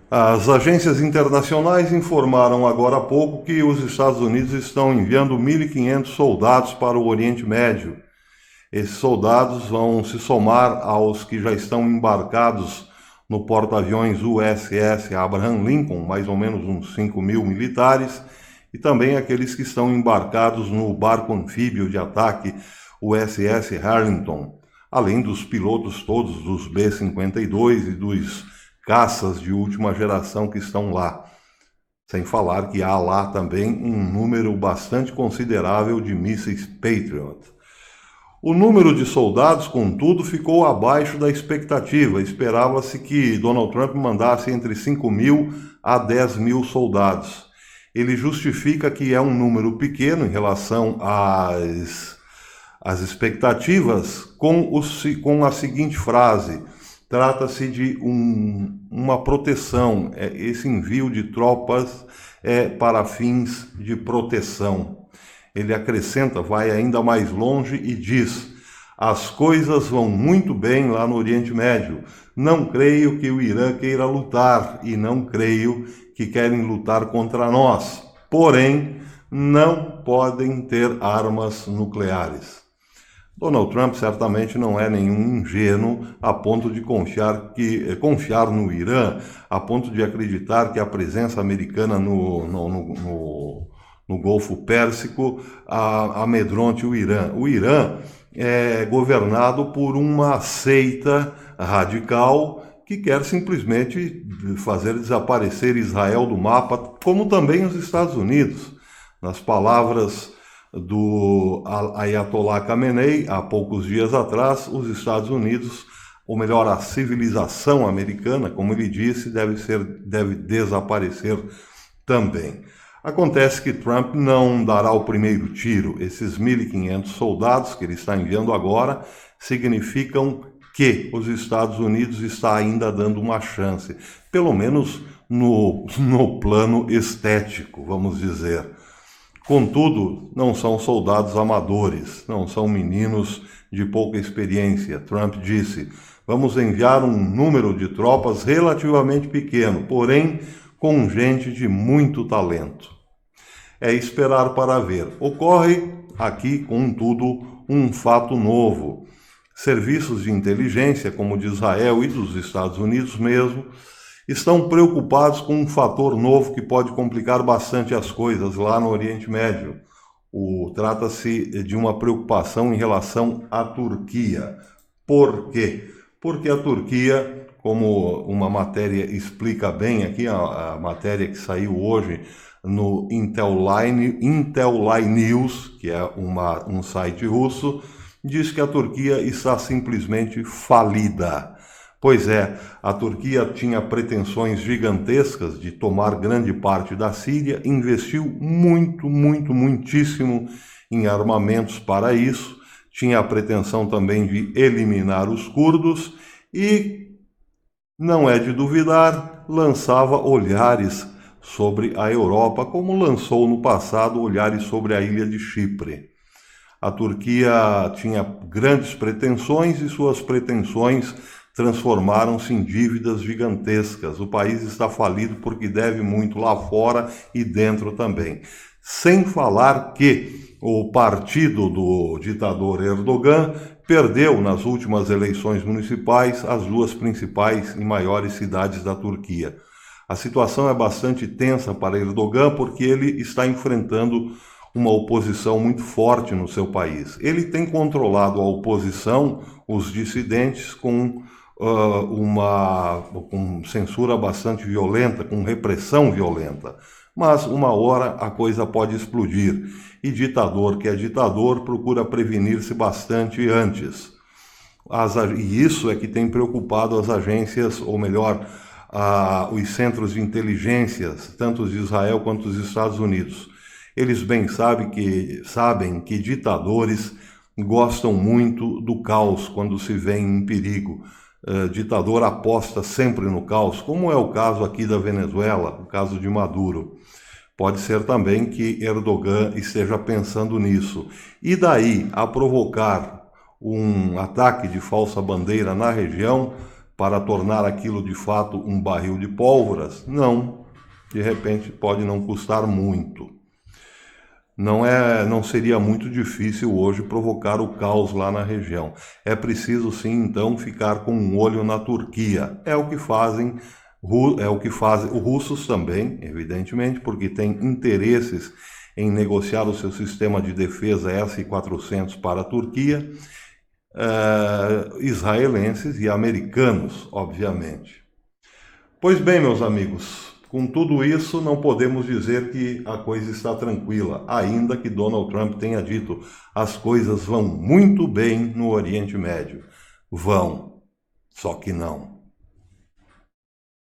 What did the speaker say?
As agências internacionais informaram agora há pouco que os Estados Unidos estão enviando 1.500 soldados para o Oriente Médio. Esses soldados vão se somar aos que já estão embarcados no porta-aviões USS Abraham Lincoln, mais ou menos uns 5.000 militares, e também aqueles que estão embarcados no barco anfíbio de ataque USS Harrington, além dos pilotos todos dos B-52 e dos caças de última geração que estão lá. Sem falar que há lá também um número bastante considerável de mísseis Patriot. O número de soldados, contudo, ficou abaixo da expectativa. Esperava-se que Donald Trump mandasse entre 5.000 a 10.000 soldados. Ele justifica que é um número pequeno em relação às expectativas com a seguinte frase: trata-se de uma proteção. Esse envio de tropas é para fins de proteção. Ele acrescenta, vai ainda mais longe e diz: as coisas vão muito bem lá no Oriente Médio. Não creio que o Irã queira lutar e não creio que querem lutar contra nós. Porém, não podem ter armas nucleares. Donald Trump certamente não é nenhum ingênuo a ponto de confiar no Irã, a ponto de acreditar que a presença americana no Golfo Pérsico amedronte o Irã. O Irã é governado por uma seita radical que quer simplesmente fazer desaparecer Israel do mapa, como também os Estados Unidos. Nas palavras do Ayatollah Khamenei, há poucos dias atrás, os Estados Unidos, ou melhor, a civilização americana, como ele disse, deve desaparecer também. Acontece que Trump não dará o primeiro tiro. Esses 1.500 soldados que ele está enviando agora significam que os Estados Unidos está ainda dando uma chance, pelo menos no plano estético, vamos dizer. Contudo, não são soldados amadores, não são meninos de pouca experiência. Trump disse: vamos enviar um número de tropas relativamente pequeno, porém com gente de muito talento. É esperar para ver. Ocorre aqui, contudo, um fato novo. Serviços de inteligência, como de Israel e dos Estados Unidos mesmo, estão preocupados com um fator novo que pode complicar bastante as coisas lá no Oriente Médio. Trata-se de uma preocupação em relação à Turquia. Por quê? Porque a Turquia, como uma matéria explica bem aqui, a matéria que saiu hoje no Intel Line News, que é um site russo, diz que a Turquia está simplesmente falida. Pois é, a Turquia tinha pretensões gigantescas de tomar grande parte da Síria, investiu muitíssimo em armamentos para isso, tinha a pretensão também de eliminar os curdos e, não é de duvidar, lançava olhares sobre a Europa, como lançou no passado olhares sobre a ilha de Chipre. A Turquia tinha grandes pretensões e suas pretensões transformaram-se em dívidas gigantescas. O país está falido porque deve muito lá fora e dentro também. Sem falar que o partido do ditador Erdogan perdeu nas últimas eleições municipais as duas principais e maiores cidades da Turquia. A situação é bastante tensa para Erdogan porque ele está enfrentando uma oposição muito forte no seu país. Ele tem controlado a oposição, os dissidentes, com censura bastante violenta, com repressão violenta. Mas uma hora a coisa pode explodir. E ditador que é ditador procura prevenir-se bastante antes. E isso é que tem preocupado as agências, ou melhor, os centros de inteligências, tanto de Israel quanto dos Estados Unidos. Eles bem sabem que ditadores gostam muito do caos quando se vê em perigo. Ditador aposta sempre no caos, como é o caso aqui da Venezuela, o caso de Maduro. Pode ser também que Erdogan esteja pensando nisso. E daí a provocar um ataque de falsa bandeira na região, para tornar aquilo de fato um barril de pólvoras? Não. De repente pode não custar muito. Não seria muito difícil hoje provocar o caos lá na região. É preciso sim, então, ficar com um olho na Turquia. É o que fazem os russos também, evidentemente, porque têm interesses em negociar o seu sistema de defesa S-400 para a Turquia, israelenses e americanos, obviamente. Pois bem, meus amigos, com tudo isso, não podemos dizer que a coisa está tranquila, ainda que Donald Trump tenha dito as coisas vão muito bem no Oriente Médio. Vão, só que não.